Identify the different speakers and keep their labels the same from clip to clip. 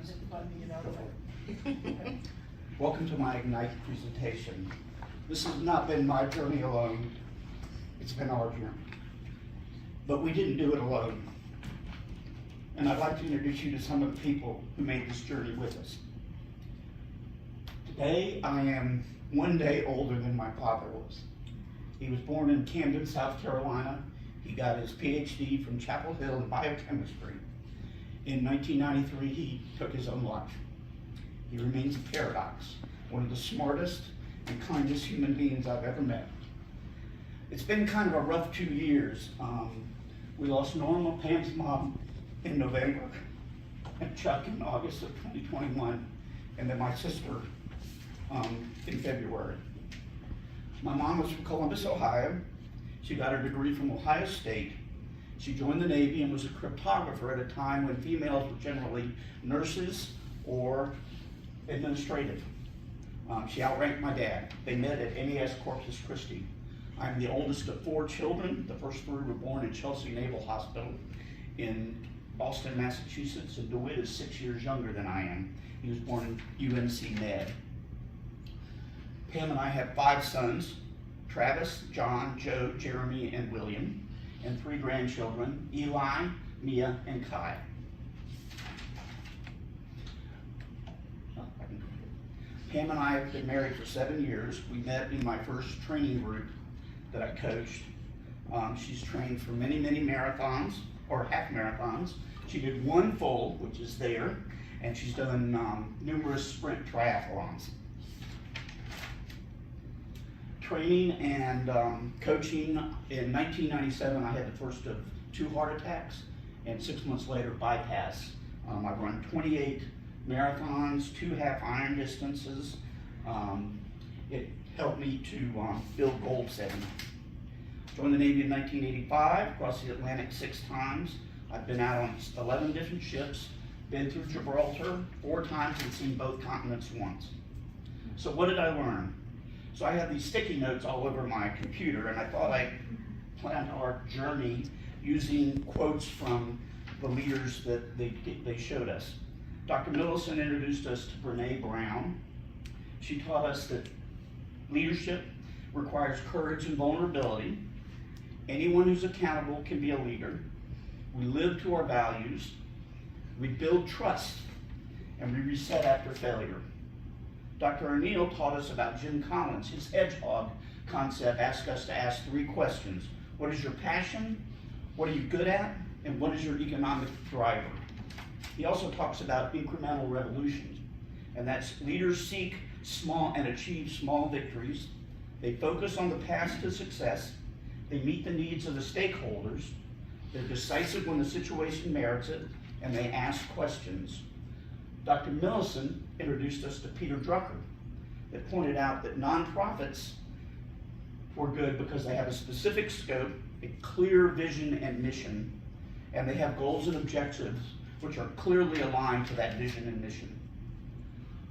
Speaker 1: just let me get out of it.
Speaker 2: Welcome to my Ignite presentation. This has not been my journey alone. It's been our journey. But we didn't do it alone. And I'd like to introduce you to some of the people who made this journey with us. Today, I am one day older than my father was. He was born in Camden, South Carolina. He got his PhD from Chapel Hill in biochemistry. In 1993, he took his own life. He remains a paradox, one of the smartest and kindest human beings I've ever met. It's been kind of a rough 2 years. We lost Norma, Pam's mom, in November, and Chuck in August of 2021, and then my sister in February. My mom was from Columbus, Ohio. She got her degree from Ohio State. She joined the Navy and was a cryptographer at a time when females were generally nurses or administrative. She outranked my dad. They met at NES Corpus Christi. I'm the oldest of 4 children. The first 3 were born in Chelsea Naval Hospital in Boston, Massachusetts, and DeWitt is 6 years younger than I am. He was born in UNC Med. Pam and I have 5 sons, Travis, John, Joe, Jeremy, and William, and 3 grandchildren, Eli, Mia, and Kai. Pam and I have been married for 7 years. We met in my first training group that I coached. She's trained for many, many marathons, or half marathons. She did 1 full, which is there, and she's done numerous sprint triathlons. Training and coaching, in 1997, I had the first of 2 heart attacks, and 6 months later, bypass. I've run 28 marathons, 2 half iron distances. It helped me to build goal setting. Joined the Navy in 1985, crossed the Atlantic 6 times. I've been out on 11 different ships, been through Gibraltar 4 times and seen both continents once. So what did I learn? So I have these sticky notes all over my computer, and I thought I'd plan our journey using quotes from the leaders that they showed us. Dr. Millison introduced us to Brene Brown. She taught us that leadership requires courage and vulnerability. Anyone who's accountable can be a leader. We live to our values. We build trust, and we reset after failure. Dr. O'Neill taught us about Jim Collins. His hedgehog concept asked us to ask 3 questions. What is your passion? What are you good at? And what is your economic driver? He also talks about incremental revolutions, and that's leaders seek small and achieve small victories. They focus on the path to success. They meet the needs of the stakeholders. They're decisive when the situation merits it, and they ask questions. Dr. Millison introduced us to Peter Drucker, that pointed out that nonprofits were good because they have a specific scope, a clear vision and mission, and they have goals and objectives which are clearly aligned to that vision and mission.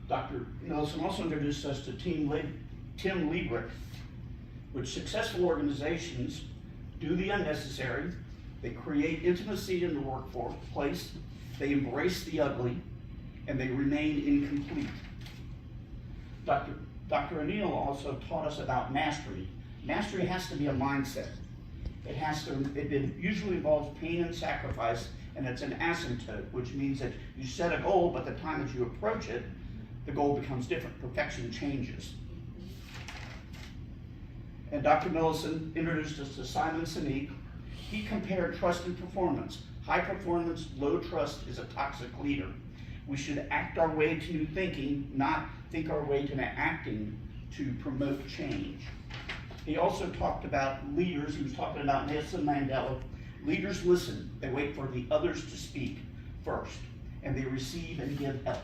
Speaker 2: Dr. Millison also introduced us to Tim Liebrich, which successful organizations do the unnecessary, they create intimacy in the workplace, they embrace the ugly, and they remain incomplete. Dr. O'Neill also taught us about mastery. Mastery has to be a mindset. It usually involves pain and sacrifice, and it's an asymptote, which means that you set a goal, but the time that you approach it, the goal becomes different. Perfection changes. And Dr. Millison introduced us to Simon Sinek. He compared trust and performance. High performance, low trust is a toxic leader. We should act our way to new thinking, not think our way to acting to promote change. He also talked about leaders. He was talking about Nelson Mandela. Leaders listen. They wait for the others to speak first, and they receive and give help.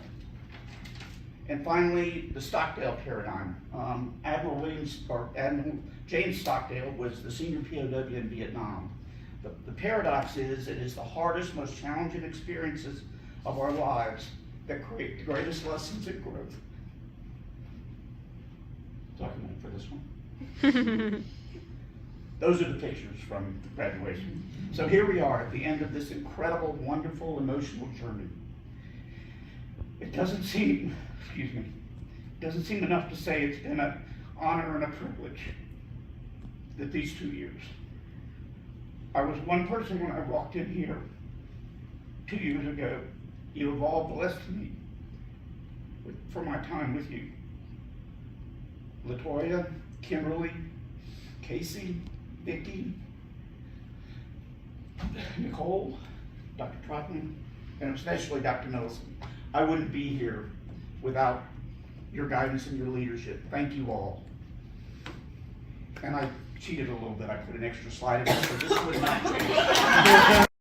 Speaker 2: And finally, the Stockdale paradigm. Admiral James Stockdale was the senior POW in Vietnam. The paradox is, it is the hardest, most challenging experiences of our lives that create the greatest lessons in growth. Document for this one. Those are the pictures from graduation. So here we are at the end of this incredible, wonderful, emotional journey. It doesn't seem, excuse me, doesn't seem enough to say it's been an honor and a privilege that these 2 years. I was one person when I walked in here 2 years ago. You have all blessed me for my time with you. Latoya, Kimberly, Casey, Vicki, Nicole, Dr. Trotman, and especially Dr. Nelson. I wouldn't be here without your guidance and your leadership. Thank you all. And I cheated a little bit. I put an extra slide in there, so this would not change.